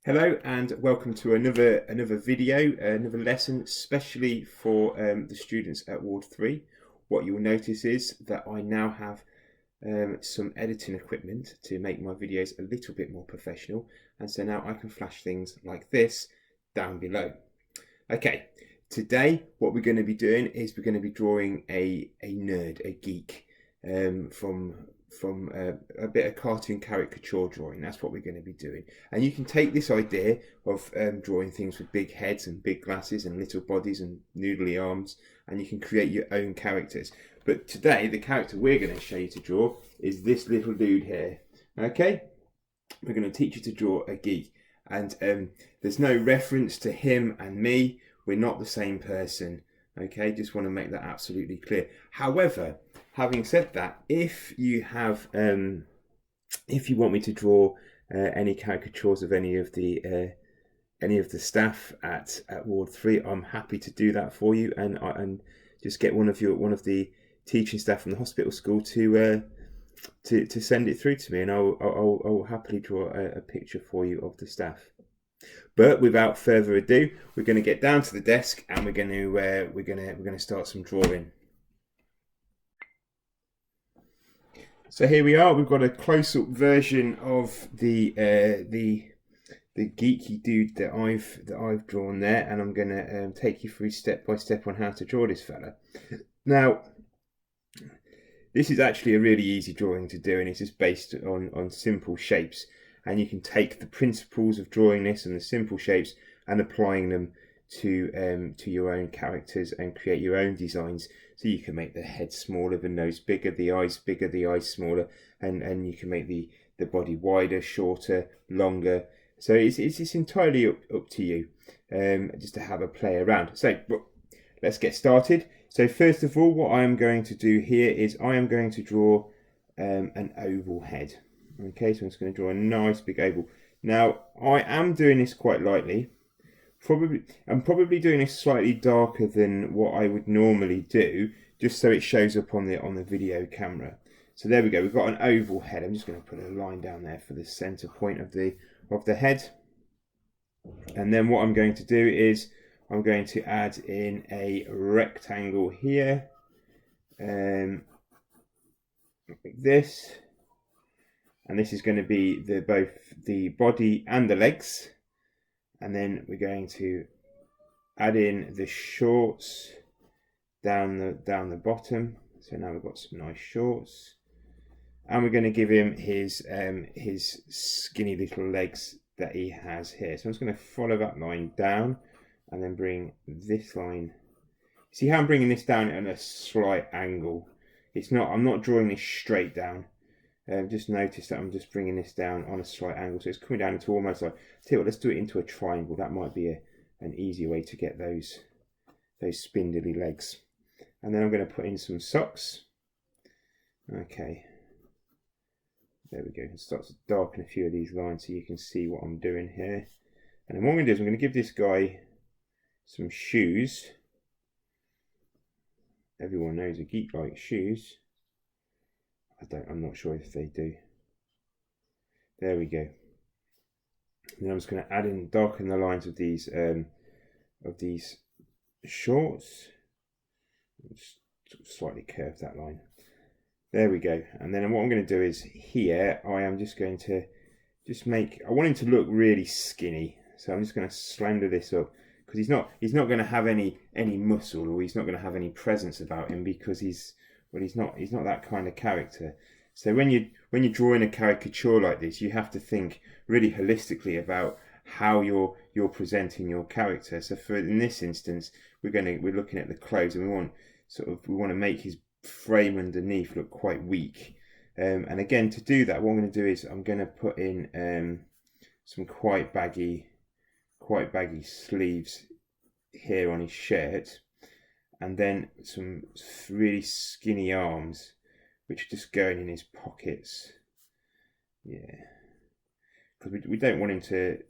Hello and welcome to another video, another lesson, especially for the students at Ward 3. What you will notice is that I now have some editing equipment to make my videos a little bit more professional, and so now I can flash things like this down below. Okay, today what we're going to be doing is we're going to be drawing a nerd, a geek from a bit of cartoon caricature drawing. That's what we're going to be doing. And you can take this idea of drawing things with big heads and big glasses and little bodies and noodly arms, and you can create your own characters. But today the character we're going to show you to draw is this little dude here. Okay, we're going to teach you to draw a geek, and there's no reference to him and me. We're not the same person. Okay, just want to make that absolutely clear. However, having said that, if you have, if you want me to draw any caricatures of any of the staff at Ward 3, I'm happy to do that for you, and just get one of the teaching staff from the hospital school to send it through to me, and I'll happily draw a picture for you of the staff. But without further ado, we're going to get down to the desk and we're going to start some drawing. So here we are. We've got a close-up version of the geeky dude that I've drawn there, and I'm going to take you through step by step on how to draw this fella. Now, this is actually a really easy drawing to do, and it's just based on simple shapes. And you can take the principles of drawing this and the simple shapes and applying them to your own characters and create your own designs. So you can make the head smaller, the nose bigger, the eyes smaller, and you can make the body wider, shorter, longer. So it's entirely up to you, just to have a play around. So let's get started. So first of all, what I am going to do here is I am going to draw an oval head. Okay, so I'm just going to draw a nice big oval. Now, I am doing this quite lightly. I'm probably doing this slightly darker than what I would normally do, just so it shows up on the video camera. So there we go. We've got an oval head. I'm just going to put a line down there for the center point of the head. And then what I'm going to do is I'm going to add in a rectangle here, like this. And this is going to be both the body and the legs. And then we're going to add in the shorts down the bottom. So now we've got some nice shorts. And we're going to give him his skinny little legs that he has here. So I'm just going to follow that line down and then bring this line. See how I'm bringing this down at a slight angle? I'm not drawing this straight down. Just notice that I'm just bringing this down on a slight angle, so it's coming down into almost like. Tell you what, let's do it into a triangle. That might be an easier way to get those spindly legs. And then I'm going to put in some socks. Okay, there we go. Start to darken a few of these lines so you can see what I'm doing here. And then what I'm going to do is I'm going to give this guy some shoes. Everyone knows a geek likes shoes. I'm not sure if they do. There we go. Then I'm just going to add in, darken the lines of these shorts. Just slightly curve that line. There we go. And then what I'm going to do is here, I am just going to I want him to look really skinny. So I'm just going to slender this up, because he's not going to have any muscle, or he's not going to have any presence about him, because he's not that kind of character. So when you're drawing a caricature like this, you have to think really holistically about how you're presenting your character. So in this instance, we're looking at the clothes, and we want to make his frame underneath look quite weak. And again, to do that, what I'm going to do is I'm going to put in some quite baggy sleeves here on his shirt. And then some really skinny arms, which are just going in his pockets. Yeah, because we don't want him to.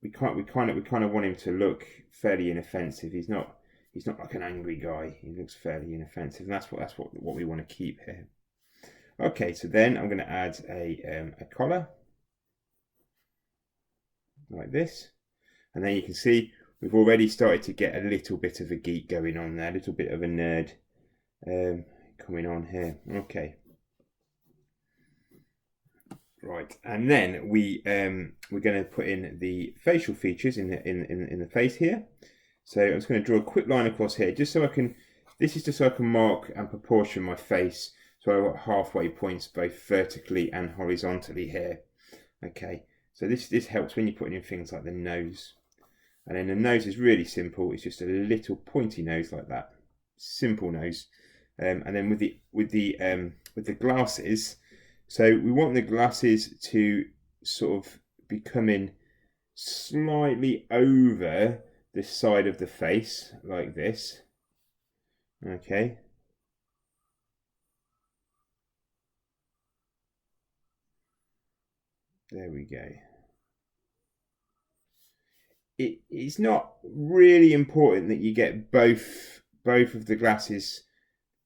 We kind of want him to look fairly inoffensive. He's not like an angry guy. He looks fairly inoffensive, and that's what we want to keep here. Okay, so then I'm going to add a collar. like this. And then you can see we've already started to get a little bit of a geek going on there, a little bit of a nerd coming on here. Okay. Right, and then we're going to put in the facial features in the face here. So I'm just going to draw a quick line across here, just so I can. This is just so I can mark and proportion my face. So I've got halfway points both vertically and horizontally here. Okay, so this helps when you're putting in things like the nose. And then the nose is really simple. It's just a little pointy nose like that, simple nose. And then with the glasses. So we want the glasses to sort of be coming slightly over the side of the face, like this. Okay. There we go. It's not really important that you get both of the glasses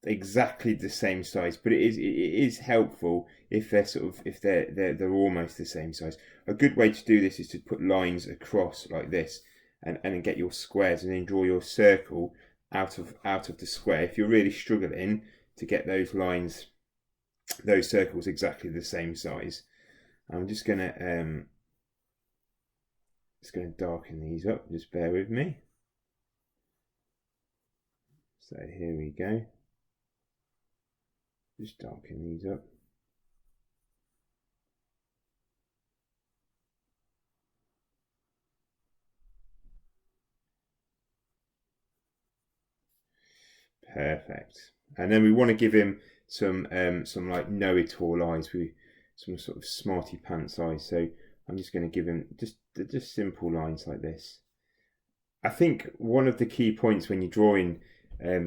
exactly the same size, but it is helpful if they're almost the same size. A good way to do this is to put lines across like this, and get your squares, and then draw your circle out of the square. If you're really struggling to get those lines, those circles exactly the same size, I'm just gonna darken these up. Just bear with me. So here we go. Just darken these up. Perfect. And then we want to give him some like know-it-all eyes, with some sort of smarty pants eyes. So I'm just going to give him just simple lines like this. I think one of the key points when you're drawing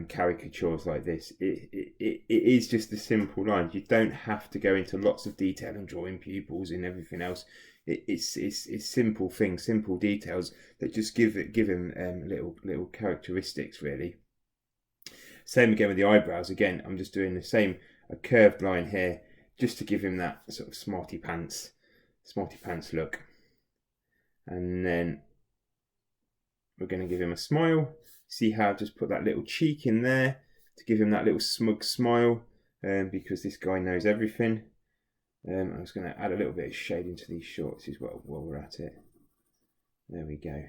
caricatures like this, it is just the simple lines. You don't have to go into lots of detail and drawing pupils and everything else. It's simple things, simple details that just give him little characteristics, really. Same again with the eyebrows. Again, I'm just doing the same, a curved line here, just to give him that sort of smarty pants look. And then we're going to give him a smile. See how I've just put that little cheek in there to give him that little smug smile, because this guy knows everything. I'm just going to add a little bit of shade into these shorts as well while we're at it. There we go.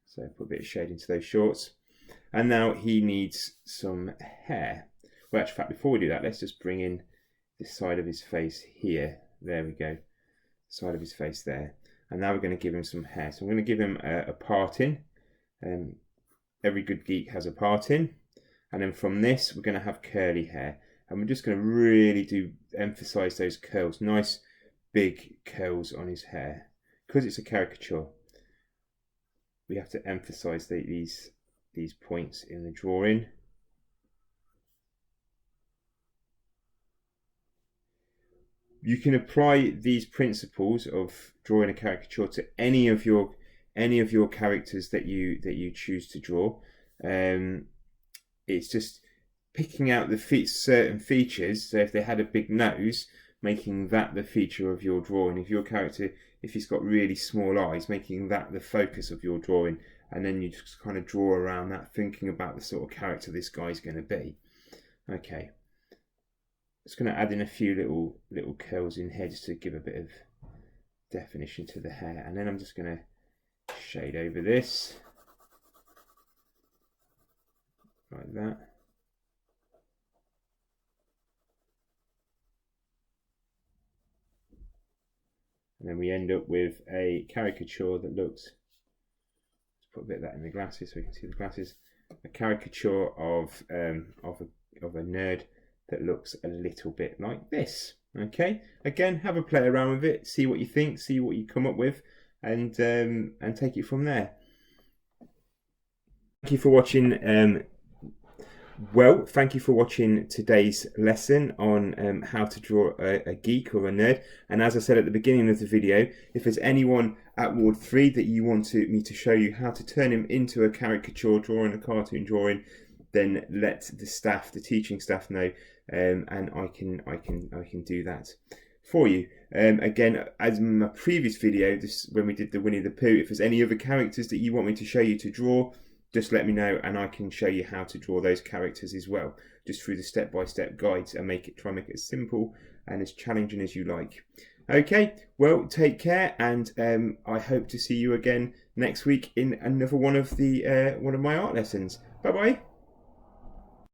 So put a bit of shade into those shorts. And now he needs some hair. Well, actually, in fact, before we do that, let's just bring in this side of his face here. There we go. Side of his face there. And now we're going to give him some hair. So I'm going to give him a parting. Every good geek has a parting. And then from this, we're going to have curly hair. And we're just going to really emphasize those curls. Nice big curls on his hair. Because it's a caricature, we have to emphasize these points in the drawing. You can apply these principles of drawing a caricature to any of your characters that you choose to draw. It's just picking out the certain features. So if they had a big nose, making that the feature of your drawing. If your character, if he's got really small eyes, making that the focus of your drawing. And then you just kind of draw around that, thinking about the sort of character this guy's going to be. Okay. Just going to add in a few little curls in here just to give a bit of definition to the hair. And then I'm just going to shade over this. Like that. And then we end up with a caricature that looks... Put a bit of that in the glasses so we can see the glasses. A caricature of a nerd that looks a little bit like this. Okay, again, have a play around with it, see what you think, see what you come up with, and take it from there. Thank you for watching. Thank you for watching today's lesson on how to draw a geek or a nerd. And as I said at the beginning of the video, if there's anyone at Ward 3 that you want me to show you how to turn him into a caricature drawing, a cartoon drawing, then let the teaching staff know, and I can do that for you. Again, as in my previous video, when we did the Winnie the Pooh, if there's any other characters that you want me to show you to draw, just let me know and I can show you how to draw those characters as well, just through the step-by-step guides, and try and make it as simple and as challenging as you like. Okay, well, take care, and I hope to see you again next week in another one of my art lessons. Bye bye.